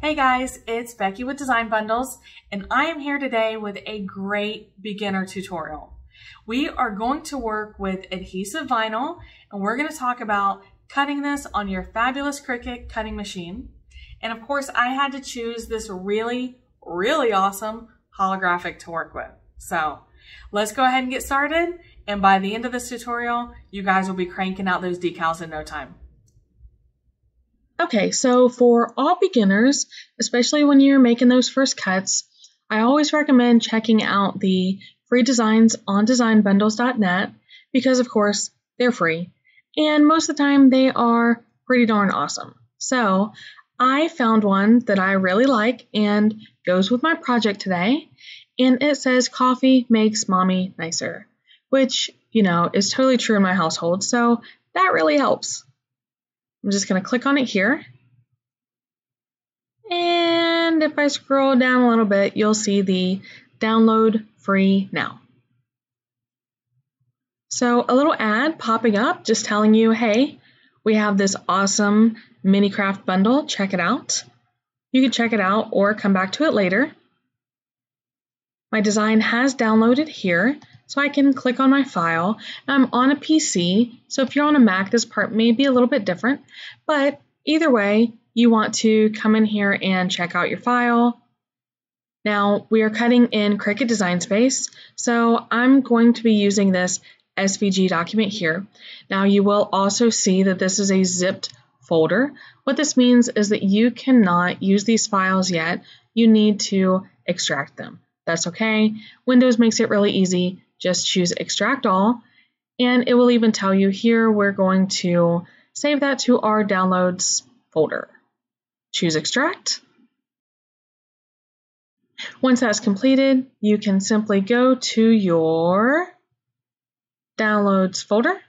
Hey guys, it's Becky with Design Bundles, and I am here today with a great beginner tutorial. We are going to work with adhesive vinyl, and we're going to talk about cutting this on your fabulous Cricut cutting machine. And of course, I had to choose this really awesome holographic to work with. So let's go ahead and get started. And by the end of this tutorial, you guys will be cranking out those decals in no time. Okay, so for all beginners, especially when you're making those first cuts, I always recommend checking out the free designs on designbundles.net because, of course, they're free. And most of the time, they are pretty darn awesome. So I found one that I really like and goes with my project today. And it says, "Coffee makes mommy nicer," which, you know, is totally true in my household. So that really helps. I'm just going to click on it here. And if I scroll down a little bit, you'll see the download free now. So a little ad popping up just telling you, hey, we have this awesome mini craft bundle. Check it out. You can check it out or come back to it later. My design has downloaded here. So I can click on my file. I'm on a PC, so if you're on a Mac, this part may be a little bit different, but either way, you want to come in here and check out your file. Now, we are cutting in Cricut Design Space, so I'm going to be using this SVG document here. Now, you will also see that this is a zipped folder. What this means is that you cannot use these files yet. You need to extract them. That's okay. Windows makes it really easy. Just choose Extract All, and it will even tell you here we're going to save that to our Downloads folder. Choose Extract. Once that's completed, you can simply go to your Downloads folder,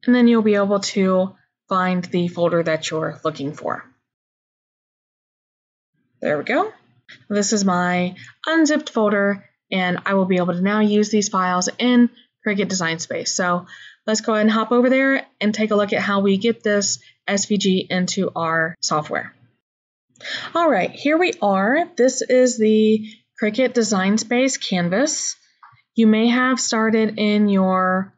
and then you'll be able to find the folder that you're looking for. There we go. This is my unzipped folder, and I will be able to now use these files in Cricut Design Space. So let's go ahead and hop over there and take a look at how we get this SVG into our software. All right, here we are. This is the Cricut Design Space canvas. You may have started in your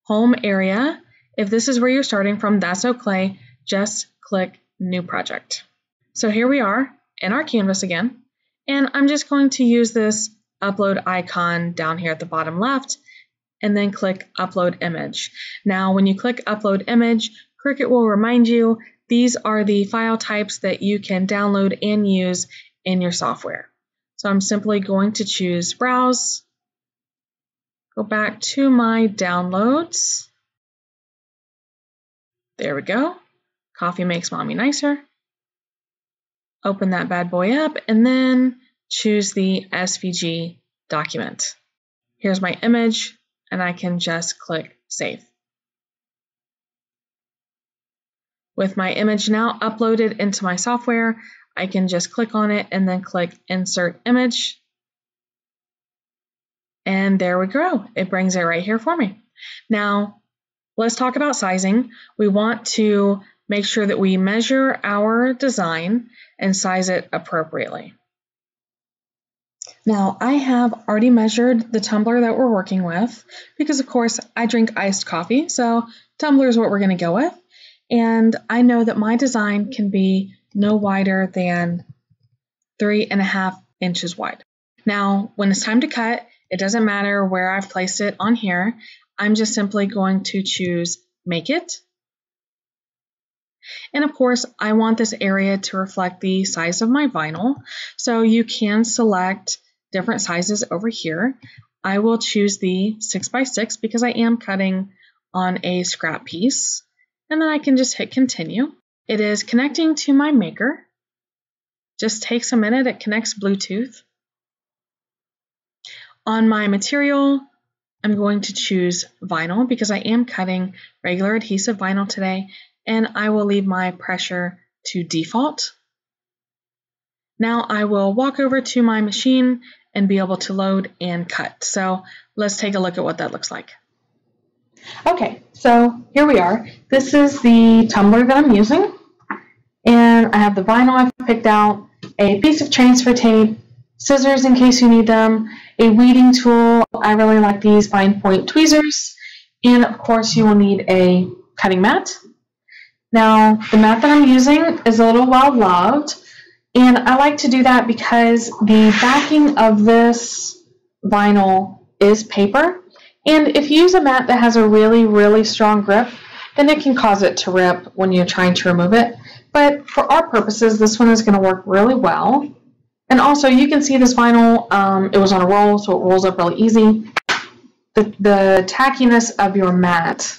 home area. If this is where you're starting from, that's okay. Just click New Project. So here we are in our canvas again, and I'm just going to use this upload icon down here at the bottom left, and then click Upload Image. Now, when you click Upload Image, Cricut will remind you these are the file types that you can download and use in your software. So I'm simply going to choose Browse, go back to my downloads. There we go. Coffee makes mommy nicer. Open that bad boy up, and then choose the SVG document. Here's my image, and I can just click Save. With my image now uploaded into my software, I can just click on it and then click Insert Image. And there we go. It brings it right here for me. Now, let's talk about sizing. We want to make sure that we measure our design and size it appropriately. Now, I have already measured the tumbler that we're working with because, of course, I drink iced coffee, so tumbler is what we're going to go with. And I know that my design can be no wider than 3.5 inches wide. Now, when it's time to cut, it doesn't matter where I've placed it on here. I'm just simply going to choose Make It. And of course, I want this area to reflect the size of my vinyl, so you can select different sizes over here. I will choose the 6x6 because I am cutting on a scrap piece, and then I can just hit Continue. It is connecting to my maker. Just takes a minute. It connects Bluetooth. On my material, I'm going to choose vinyl because I am cutting regular adhesive vinyl today, and I will leave my pressure to default. Now I will walk over to my machine and be able to load and cut. So let's take a look at what that looks like. Okay, so here we are. This is the tumbler that I'm using, And I have the vinyl I've picked out, a piece of transfer tape, scissors in case you need them, a weeding tool. I really like these fine point tweezers. And of course you will need a cutting mat. Now the mat that I'm using is a little well loved, and I like to do that because the backing of this vinyl is paper, and if you use a mat that has a really strong grip, then it can cause it to rip when you're trying to remove it. But for our purposes, this one is going to work really well. And also you can see this vinyl, it was on a roll, so it rolls up really easy. The tackiness of your mat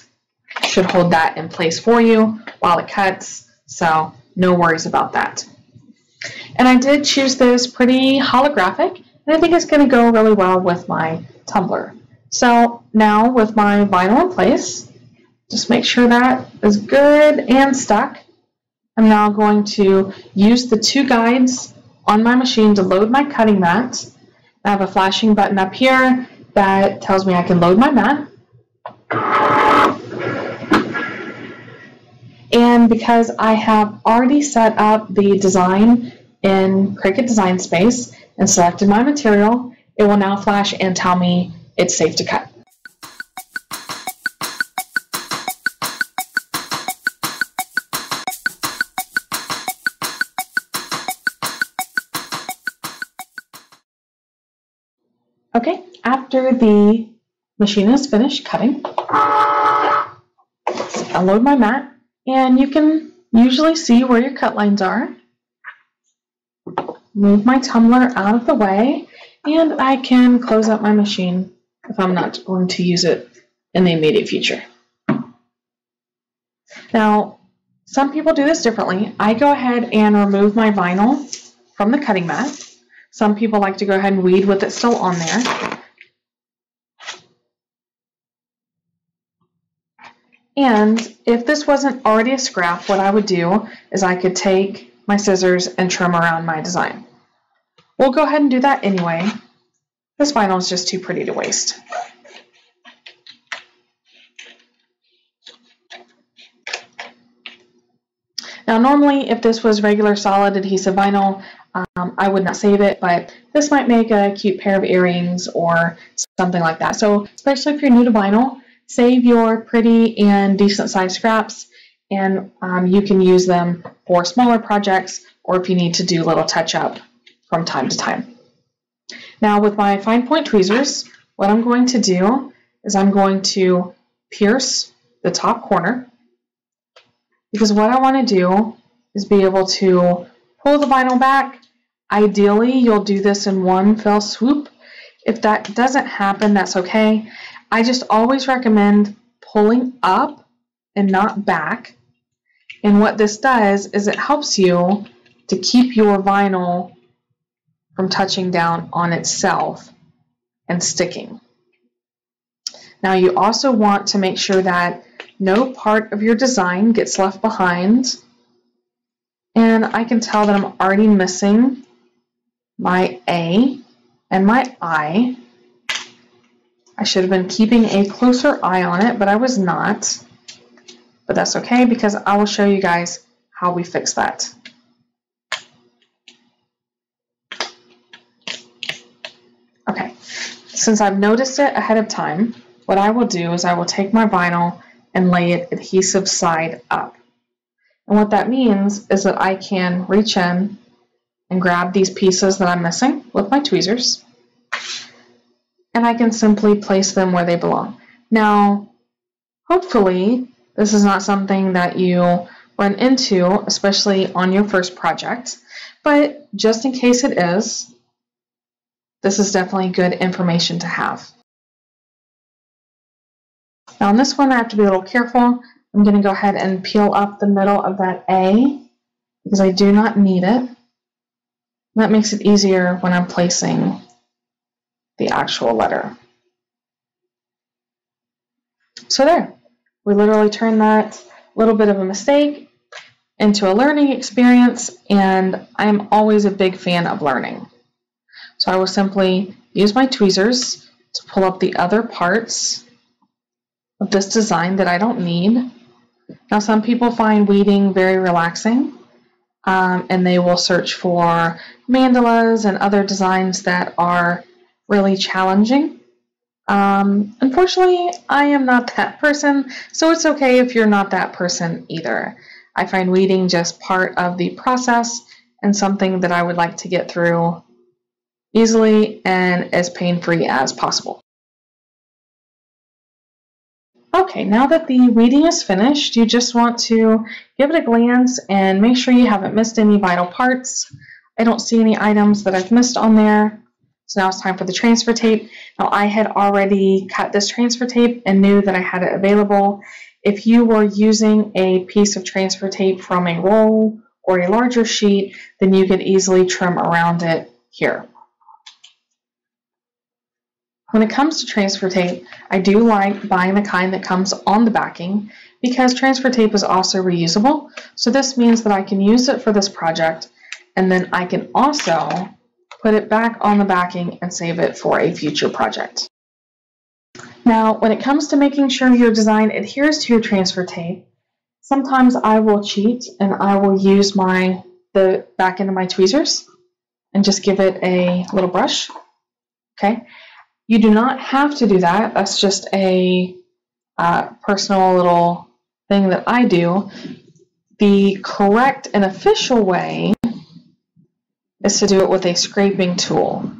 should hold that in place for you while it cuts, so no worries about that. And I did choose this pretty holographic, and I think it's going to go really well with my tumbler. So now with my vinyl in place, just make sure that is good and stuck. I'm now going to use the two guides on my machine to load my cutting mat. I have a flashing button up here that tells me I can load my mat. And because I have already set up the design in Cricut Design Space and selected my material, it will now flash and tell me it's safe to cut. Okay, after the machine is finished cutting, I'll load my mat, and you can usually see where your cut lines are. Move my tumbler out of the way, and I can close up my machine if I'm not going to use it in the immediate future. Now, some people do this differently. I go ahead and remove my vinyl from the cutting mat. Some people like to go ahead and weed with it still on there. And if this wasn't already a scrap, what I would do is I could take my scissors and trim around my design. We'll go ahead and do that anyway. This vinyl is just too pretty to waste. Now normally if this was regular solid adhesive vinyl, I would not save it, but this might make a cute pair of earrings or something like that. So especially if you're new to vinyl, save your pretty and decent sized scraps, and you can use them for smaller projects or if you need to do a little touch up from time to time. Now with my fine point tweezers, what I'm going to do is I'm going to pierce the top corner, because what I want to do is be able to pull the vinyl back. Ideally, you'll do this in one fell swoop. If that doesn't happen, that's okay. I just always recommend pulling up and not back. And what this does is it helps you to keep your vinyl from touching down on itself and sticking. Now you also want to make sure that no part of your design gets left behind. And I can tell that I'm already missing my A and my I. I should have been keeping a closer eye on it, but I was not. But that's okay, because I will show you guys how we fix that. Okay, since I've noticed it ahead of time, what I will do is I will take my vinyl and lay it adhesive side up. And what that means is that I can reach in and grab these pieces that I'm missing with my tweezers, and I can simply place them where they belong. Now, hopefully, this is not something that you run into, especially on your first project, but just in case it is, this is definitely good information to have. Now on this one, I have to be a little careful. I'm going to go ahead and peel up the middle of that A, because I do not need it. That makes it easier when I'm placing the actual letter. So there, we literally turned that little bit of a mistake into a learning experience, and I'm always a big fan of learning. So I will simply use my tweezers to pull up the other parts of this design that I don't need. Now some people find weeding very relaxing, and they will search for mandalas and other designs that are really challenging. Unfortunately, I am not that person, so it's okay if you're not that person either. I find weeding just part of the process and something that I would like to get through easily and as pain-free as possible. Okay, now that the weeding is finished, you just want to give it a glance and make sure you haven't missed any vital parts. I don't see any items that I've missed on there. So now it's time for the transfer tape. Now I had already cut this transfer tape and knew that I had it available. If you were using a piece of transfer tape from a roll or a larger sheet, then you could easily trim around it here. When it comes to transfer tape, I do like buying the kind that comes on the backing because transfer tape is also reusable. So this means that I can use it for this project, and then I can also put it back on the backing and save it for a future project. Now, when it comes to making sure your design adheres to your transfer tape, sometimes I will cheat and I will use the back end of my tweezers and just give it a little brush. Okay. You do not have to do that. That's just a personal little thing that I do. The correct and official way is to do it with a scraping tool,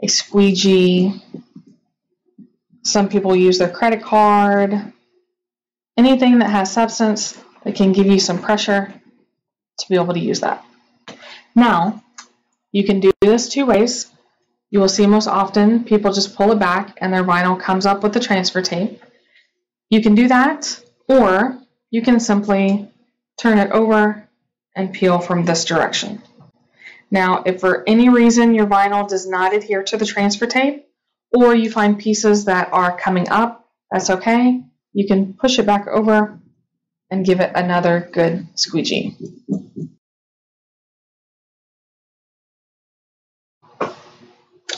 a squeegee. Some people use their credit card. Anything that has substance that can give you some pressure to be able to use that. Now, you can do this two ways. You will see most often people just pull it back and their vinyl comes up with the transfer tape. You can do that, or you can simply turn it over and peel from this direction. Now, if for any reason your vinyl does not adhere to the transfer tape, or you find pieces that are coming up, that's okay. You can push it back over and give it another good squeegee.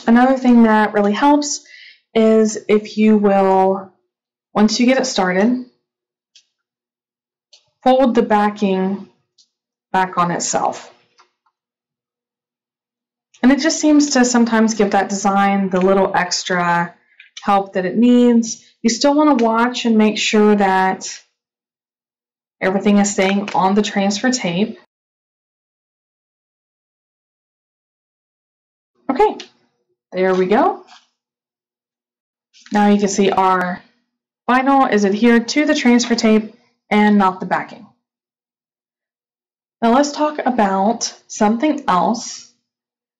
Another thing that really helps is if you will, once you get it started, fold the backing back on itself. And it just seems to sometimes give that design the little extra help that it needs. You still want to watch and make sure that everything is staying on the transfer tape. Okay. There we go. Now you can see our vinyl is adhered to the transfer tape and not the backing. Now let's talk about something else.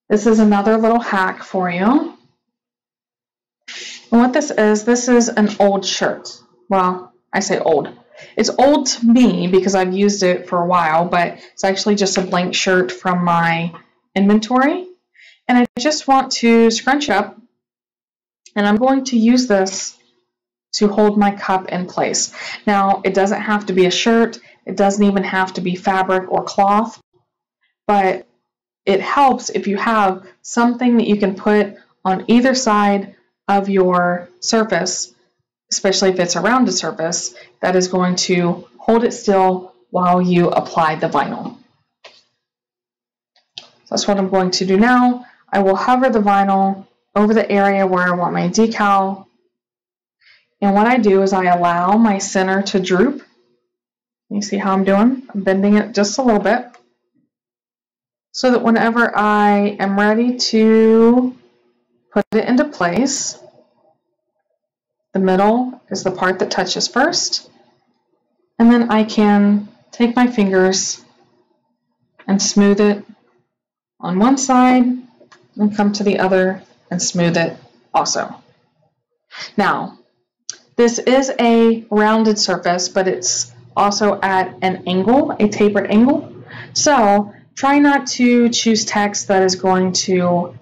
This is another little hack for you. And what this is an old shirt. Well, I say old. It's old to me because I've used it for a while, but it's actually just a blank shirt from my inventory. And I just want to scrunch up, and I'm going to use this to hold my cup in place. Now, it doesn't have to be a shirt. It doesn't even have to be fabric or cloth, but it helps if you have something that you can put on either side of your surface, especially if it's a rounded surface, that is going to hold it still while you apply the vinyl. So that's what I'm going to do now. I will hover the vinyl over the area where I want my decal. And what I do is I allow my center to droop. You see how I'm doing? I'm bending it just a little bit so that whenever I am ready to put it into place, the middle is the part that touches first. And then I can take my fingers and smooth it on one side and come to the other and smooth it also. Now, this is a rounded surface, but it's also at an angle, a tapered angle. So try not to choose text that is going to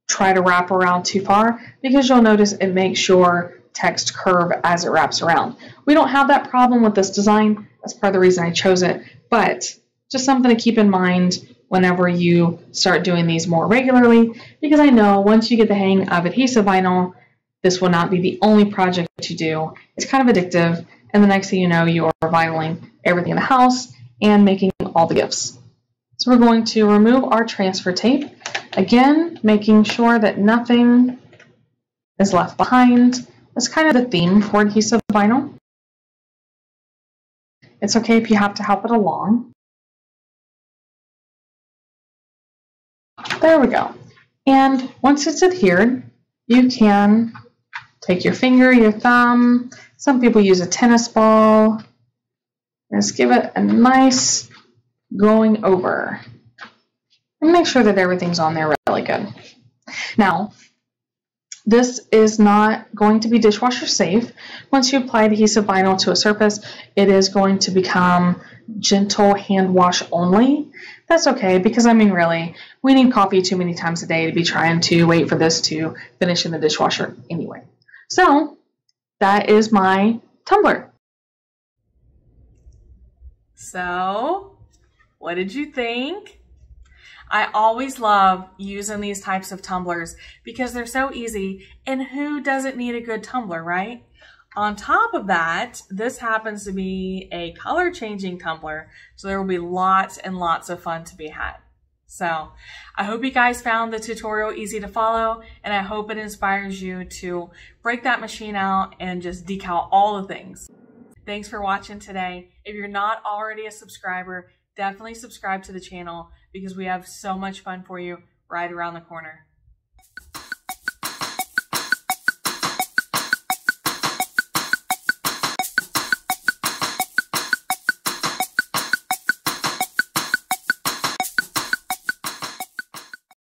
try to wrap around too far, because you'll notice it makes your text curve as it wraps around. We don't have that problem with this design. That's part of the reason I chose it, but just something to keep in mind whenever you start doing these more regularly, because I know once you get the hang of adhesive vinyl, this will not be the only project you do. It's kind of addictive, and the next thing you know, you are vinyling everything in the house, and making all the gifts. So we're going to remove our transfer tape, again making sure that nothing is left behind. That's kind of the theme for adhesive vinyl. It's okay if you have to help it along. There we go. And once it's adhered, you can take your finger, your thumb. Some people use a tennis ball. Just give it a nice going over. And make sure that everything's on there really good. Now, this is not going to be dishwasher safe. Once you apply adhesive vinyl to a surface, it is going to become gentle hand wash only. That's okay, because I mean, really, we need coffee too many times a day to be trying to wait for this to finish in the dishwasher anyway. So that is my tumbler. So, what did you think? I always love using these types of tumblers because they're so easy, and who doesn't need a good tumbler, right? On top of that, this happens to be a color changing tumbler, so there will be lots and lots of fun to be had. So I hope you guys found the tutorial easy to follow, and I hope it inspires you to break that machine out and just decal all the things. Thanks for watching today. If you're not already a subscriber, definitely subscribe to the channel because we have so much fun for you right around the corner.